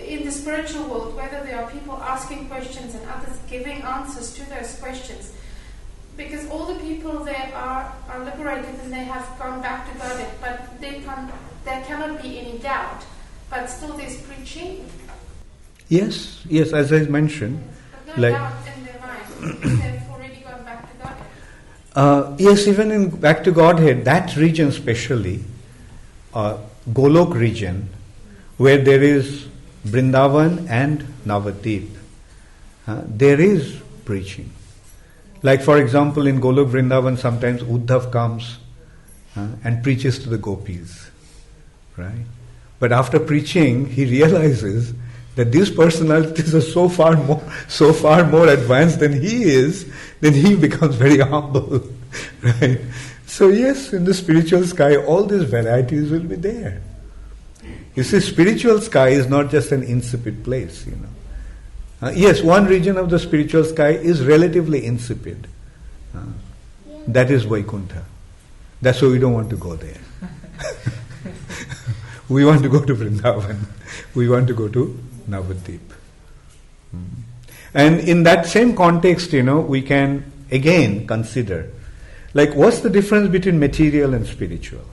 [SPEAKER 3] in the spiritual world, whether there are people asking questions and others giving answers to those questions. Because all the people there are liberated and they have gone back to Godhead, but there cannot be any doubt. But still there's preaching.
[SPEAKER 1] Yes, as I mentioned.
[SPEAKER 3] But no doubt in their mind, because they've already gone back to Godhead.
[SPEAKER 1] Yes, even in back to Godhead, that region especially, Golok region, where there is Vrindavan and Navadvip, there is preaching. Like for example, in Golok Vrindavan, sometimes Uddhav comes and preaches to the gopis, right? But after preaching, he realizes that these personalities are so far more advanced than he is, then he becomes very humble, right? So yes, in the spiritual sky, all these varieties will be there. You see, spiritual sky is not just an insipid place, yes, one region of the spiritual sky is relatively insipid. That is Vaikuntha. That's why we don't want to go there. We want to go to Vrindavan. We want to go to Navadvip. And in that same context, we can again consider, like, what's the difference between material and spiritual?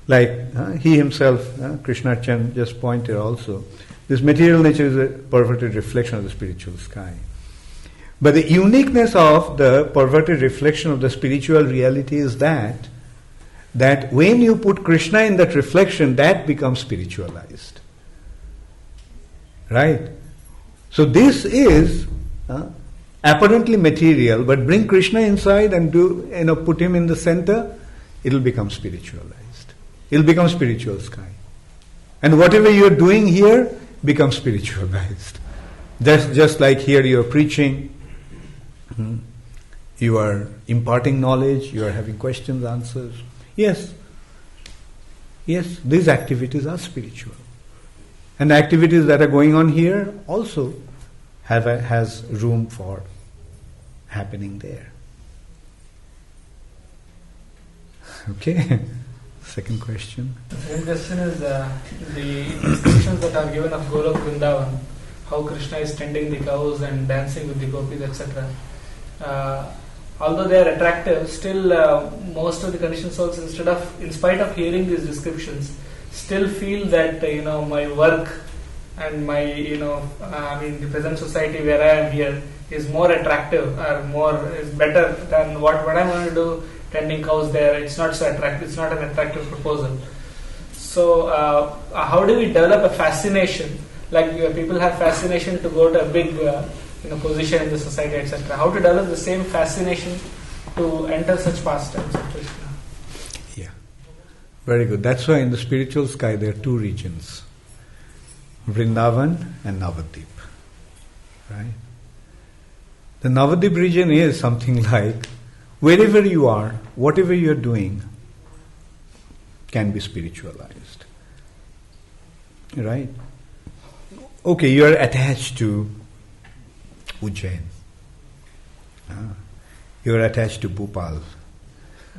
[SPEAKER 1] Like he himself, Krishna Chan just pointed also, this material nature is a perverted reflection of the spiritual sky. But the uniqueness of the perverted reflection of the spiritual reality is that when you put Krishna in that reflection, that becomes spiritualized. Right? So this is apparently material, but bring Krishna inside and put him in the center, it will become spiritualized. It will become spiritual sky. And whatever you are doing here becomes spiritualized. Just like here you are preaching, you are imparting knowledge, you are having questions, answers. Yes, these activities are spiritual. And the activities that are going on here also has room for happening there. Okay. Second question.
[SPEAKER 2] The second question is the instructions that are given of Golok Vrindavan, how Krishna is tending the cows and dancing with the gopis, etc. Although they are attractive, still most of the conditioned souls, in spite of hearing these descriptions, still feel that my work and my the present society where I am here is more attractive or is better than what I'm going to do tending cows there. It's not so attractive. It's not an attractive proposal. So how do we develop a fascination? Like people have fascination to go to a big position in the society, etc. How to develop the same fascination to enter such pastimes of Krishna?
[SPEAKER 1] Yeah, very good. That's why in the spiritual sky there are two regions, Vrindavan and Navadip. Right? The Navadip region is something like wherever you are, whatever you are doing can be spiritualized. Right? Okay, you are attached to Ujjain. You are attached to Bhopal.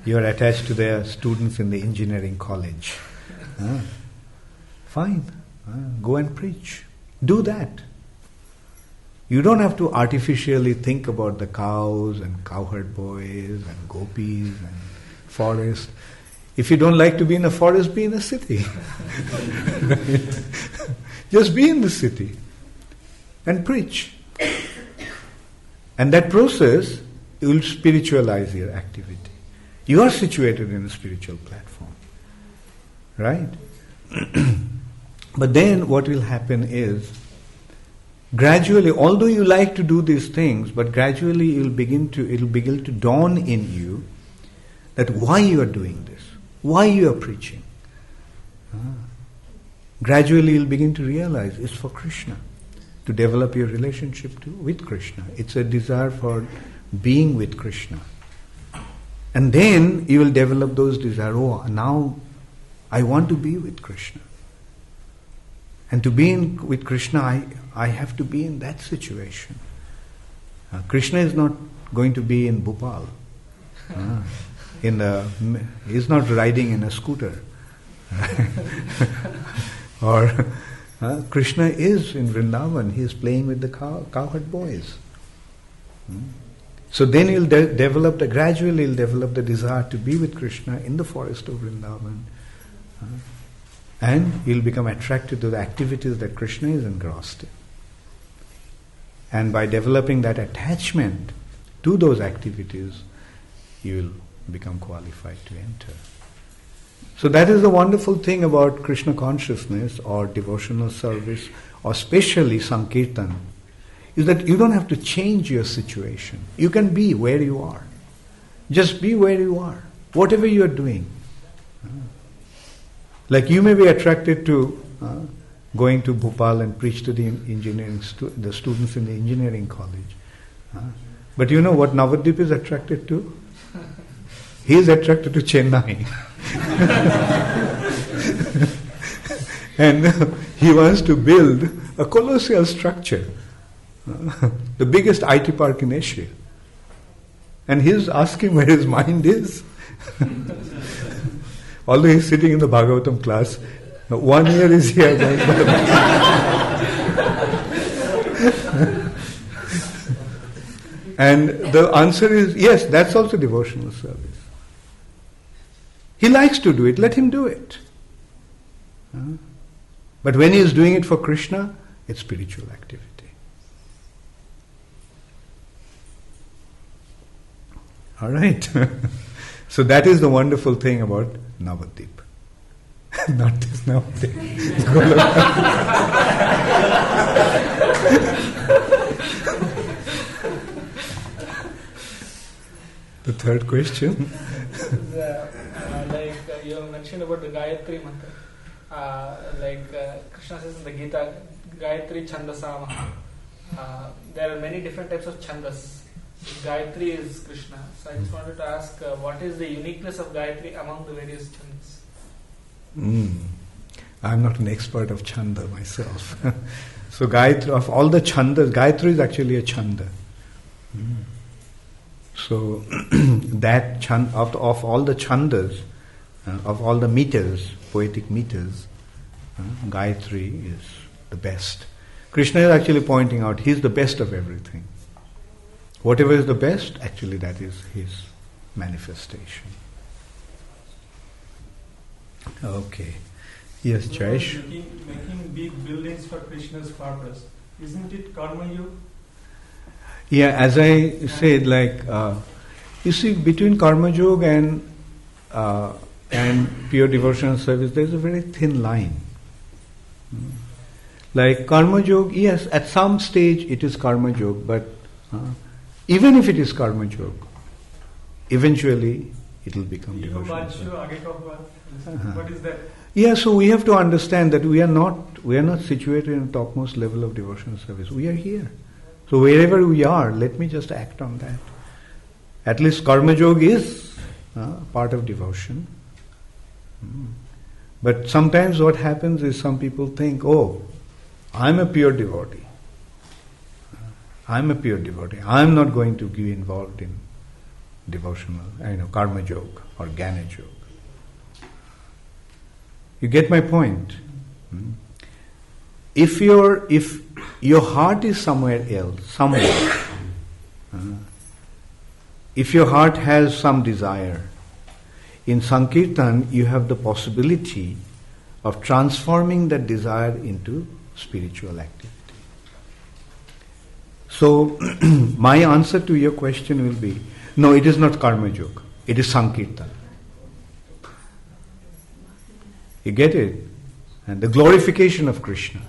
[SPEAKER 1] You are attached to the students in the engineering college. Fine. Go and preach. Do that. You don't have to artificially think about the cows and cowherd boys and gopis and forest. If you don't like to be in a forest, be in a city. Just be in the city and preach. And that process will spiritualize your activity. You are situated in a spiritual platform. Right? But then what will happen is, gradually, although you like to do these things, but gradually it will begin to dawn in you that why you are doing this, why you are preaching. Gradually you'll begin to realize it's for Krishna, to develop your relationship with Krishna. It's a desire for being with Krishna. And then you will develop those desires. Oh, now I want to be with Krishna. And to be with Krishna, I have to be in that situation. Krishna is not going to be in Bhopal. He's not riding in a scooter. Or Krishna is in Vrindavan. He is playing with the cowherd boys. So then he'll gradually he'll develop the desire to be with Krishna in the forest of Vrindavan. And he'll become attracted to the activities that Krishna is engrossed in. And by developing that attachment to those activities, you will become qualified to enter. So that is the wonderful thing about Krishna consciousness or devotional service, or especially Sankirtan, is that you don't have to change your situation. You can be where you are. Just be where you are, whatever you are doing. Like you may be attracted to going to Bhopal and preach to the the students in the engineering college. But you know what Navadip is attracted to? He is attracted to Chennai. And he wants to build a colossal structure, the biggest IT park in Asia. And he is asking where his mind is. Although he is sitting in the Bhagavatam class, 1 year is here. And the answer is yes, that's also devotional service. He likes to do it, let him do it. But when he is doing it for Krishna, it's spiritual activity. All right. So that is the wonderful thing about Navadip. Not this Navadip. The third question.
[SPEAKER 2] You mentioned about the Gayatri mantra. Krishna says in the Gita, Gayatri Chandasamaha. There are many different types of chandas. Gayatri is Krishna. So I just wanted to ask, what is the uniqueness of Gayatri among the various chandas?
[SPEAKER 1] I'm not an expert of chanda myself. So Gayatri, of all the chandas, Gayatri is actually a chanda. So that of all the chandas, of all the meters, poetic meters, Gayatri is the best. Krishna is actually pointing out he's the best of everything. Whatever is the best, actually that is his manifestation. Okay. Yes, Jayesh?
[SPEAKER 4] Making big buildings for Krishna's purpose, isn't it karma yoga?
[SPEAKER 1] Yeah, as I said, you see, between karma yoga and pure devotional service, there is a very thin line. Like karma yoga, yes, at some stage it is karma yoga, but even if it is karma yoga, eventually it will become devotional service.
[SPEAKER 4] What is that?
[SPEAKER 1] Yeah, so we have to understand that we are not situated in the topmost level of devotional service. We are here. So wherever we are, let me just act on that. At least karma yoga is part of devotion. But sometimes what happens is some people think, oh, I'm a pure devotee. I'm a pure devotee. I'm not going to be involved in devotional, karma yoga or jnana yoga. You get my point? If your heart is somewhere else, if your heart has some desire, in Sankirtan you have the possibility of transforming that desire into spiritual activity. So, my answer to your question will be, no, it is not karma yoga, it is Sankirtan. You get it? And the glorification of Krishna.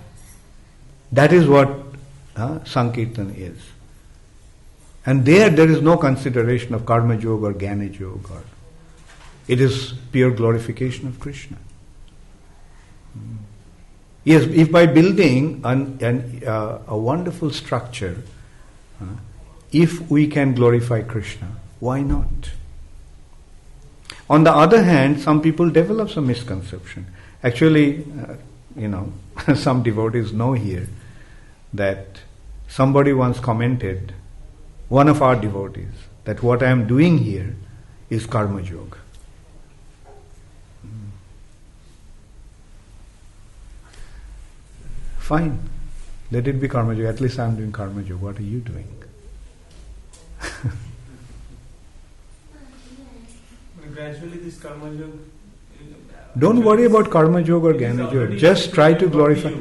[SPEAKER 1] That is what Sankirtan is. And there is no consideration of karma yoga or jnana yoga. It is pure glorification of Krishna. Yes, if by building a wonderful structure, if we can glorify Krishna, why not? On the other hand, some people develop some misconception. Actually, some devotees know here that somebody once commented, one of our devotees, that what I am doing here is karma yoga. Fine, let it be karma yoga. At least I am doing karma yoga. What are you doing?
[SPEAKER 4] Gradually this karma yoga...
[SPEAKER 1] Don't worry about karma yoga or jnana yoga. Just try to glorify.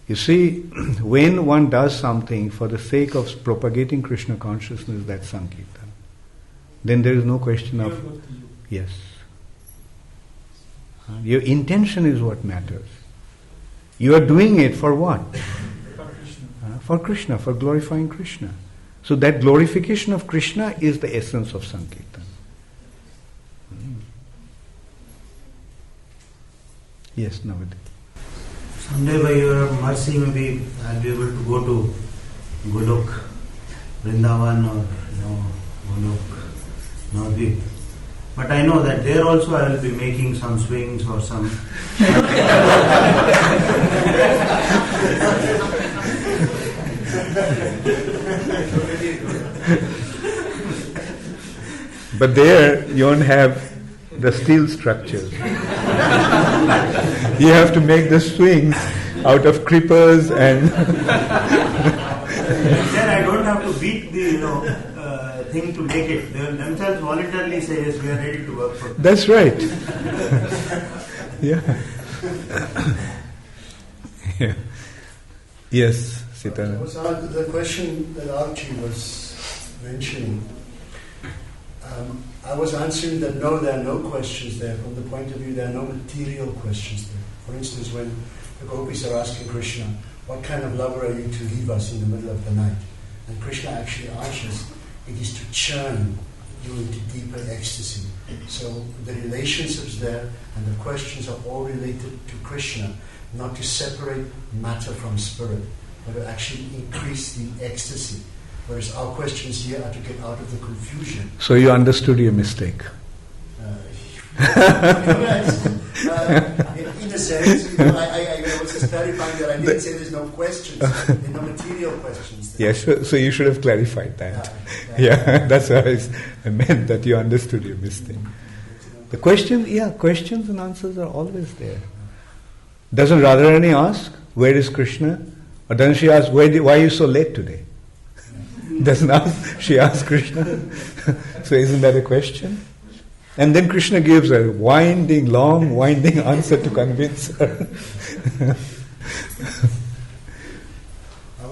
[SPEAKER 1] You see, when one does something for the sake of propagating Krishna consciousness, that's Sankirtan. Then there is no question of... Yes. Your intention is what matters. You are doing it for what? For Krishna, for glorifying Krishna. So that glorification of Krishna is the essence of Sankirtan. Yes, Navadip.
[SPEAKER 5] Someday by your mercy, maybe I'll be able to go to Golok, Vrindavan or Golok, Navadip. But I know that there also I will be making some swings or some...
[SPEAKER 1] But there you don't have the steel structures. You have to make the swings out of creepers and...
[SPEAKER 5] Then I don't have to beat the thing to make it. They will themselves voluntarily say, yes, we are ready to work for it.
[SPEAKER 1] That's right. Yeah. Yeah. Yes, Sitaram.
[SPEAKER 6] The question that Archie was mentioning, I was answering that no, there are no questions there. From the point of view, there are no material questions there. For instance, when the gopis are asking Krishna, what kind of lover are you to leave us in the middle of the night? And Krishna actually answers, it is to churn you into deeper ecstasy. So the relationships there and the questions are all related to Krishna, not to separate matter from spirit, but to actually increase the ecstasy. Whereas our questions here are to get out of the confusion.
[SPEAKER 1] So you understood your mistake.
[SPEAKER 6] In a sense, I was just clarifying that I didn't say there's no questions, there are no material questions there.
[SPEAKER 1] Yes, so you should have clarified that. Yeah, that's what I meant, that you understood your mistake. The questions and answers are always there. Doesn't Radharani ask, where is Krishna? Or doesn't she ask, why are you so late today? Doesn't ask, she asks Krishna. So isn't that a question? And then Krishna gives a long, winding answer to convince her.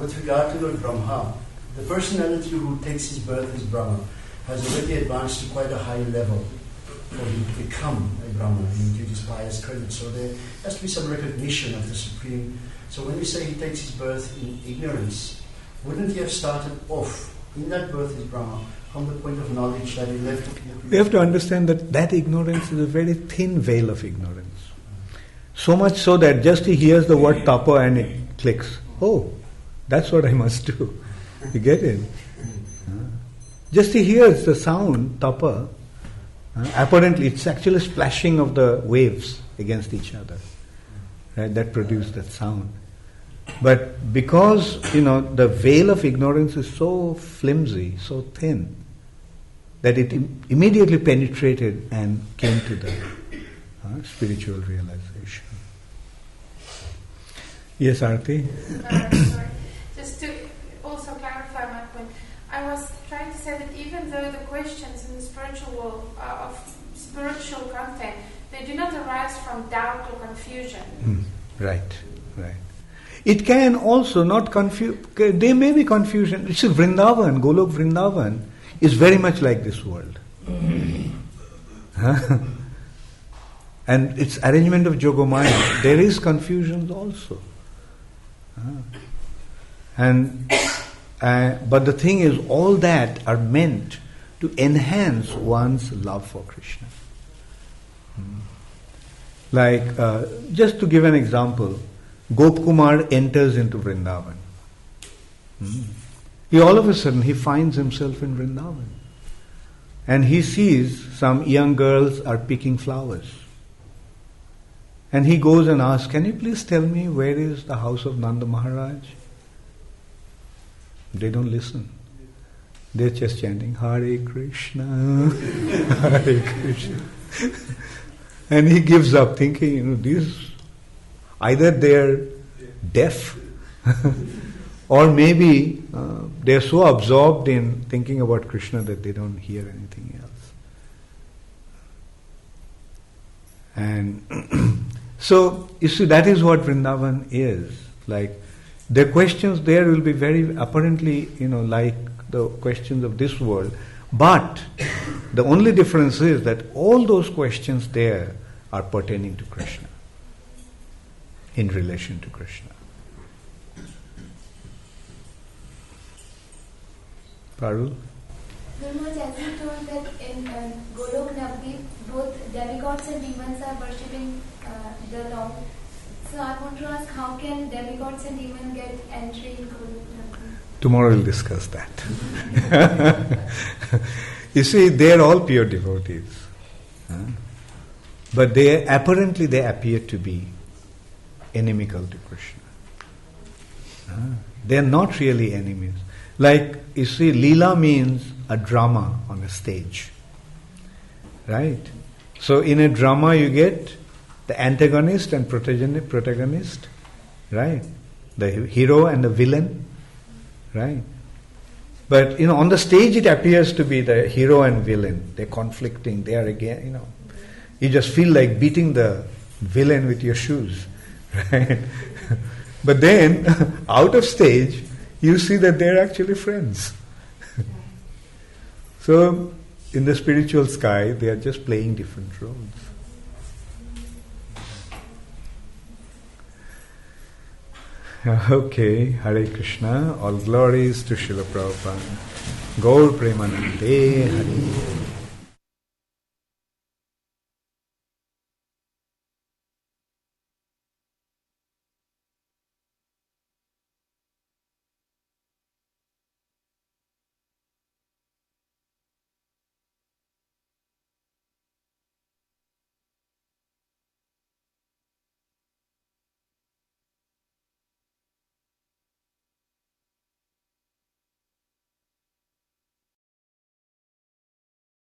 [SPEAKER 6] With regard to Lord Brahma, the personality who takes his birth as Brahma has already advanced to quite a high level for him to become a Brahma and to his pious credit. So there has to be some recognition of the Supreme. So when we say he takes his birth in ignorance, wouldn't he have started off in that birth as Brahma from the point of knowledge that he left?
[SPEAKER 1] We have to understand that ignorance is a very thin veil of ignorance. So much so that just he hears the word tapa and it clicks. Oh, that's what I must do. You get it? Just he hears the sound, tapa. Apparently it's actually splashing of the waves against each other. Right? That produce that sound. But because, the veil of ignorance is so flimsy, so thin, that it immediately penetrated and came to the spiritual realization. Yes, Arti?
[SPEAKER 3] Sorry. Just to also clarify my point, I was trying to say that even though the questions in the spiritual world are of spiritual content, they do not arise from doubt or confusion.
[SPEAKER 1] Right. It can also not confuse, there may be confusion. You see, Vrindavan, Golok Vrindavan, is very much like this world. And its arrangement of Jogomaya, there is confusion also. But the thing is, all that are meant to enhance one's love for Krishna. Like, just to give an example, Gopkumar enters into Vrindavan. He all of a sudden, he finds himself in Vrindavan. And he sees some young girls are picking flowers. And he goes and asks, can you please tell me where is the house of Nanda Maharaj? They don't listen. They're just chanting, Hare Krishna, Hare Krishna. And he gives up thinking, these, either they're deaf or maybe they're so absorbed in thinking about Krishna that they don't hear anything else. And so, you see, that is what Vrindavan is. Like, the questions there will be very apparently, like the questions of this world. But the only difference is that all those questions there are pertaining to Krishna, in relation to Krishna. Parul?
[SPEAKER 7] Gurmaj, as you told that in Golok Navdeep, both demigods and demons are worshipping the Lord. So I want to ask, how can demigods and demons get entry in Golok Navdeep?
[SPEAKER 1] Tomorrow we'll discuss that. You see, they are all pure devotees. But they appear to be inimical to Krishna. They are not really enemies. Like, you see, Leela means a drama on a stage. Right? So in a drama you get the antagonist and protagonist. Right? The hero and the villain. Right? But, on the stage it appears to be the hero and villain. They're conflicting. They are again, you just feel like beating the villain with your shoes. Right? But then, out of stage, you see that they're actually friends. So, in the spiritual sky, they are just playing different roles. Okay, Hare Krishna. All glories to Srila Prabhupada. Gaur Premanande Hare.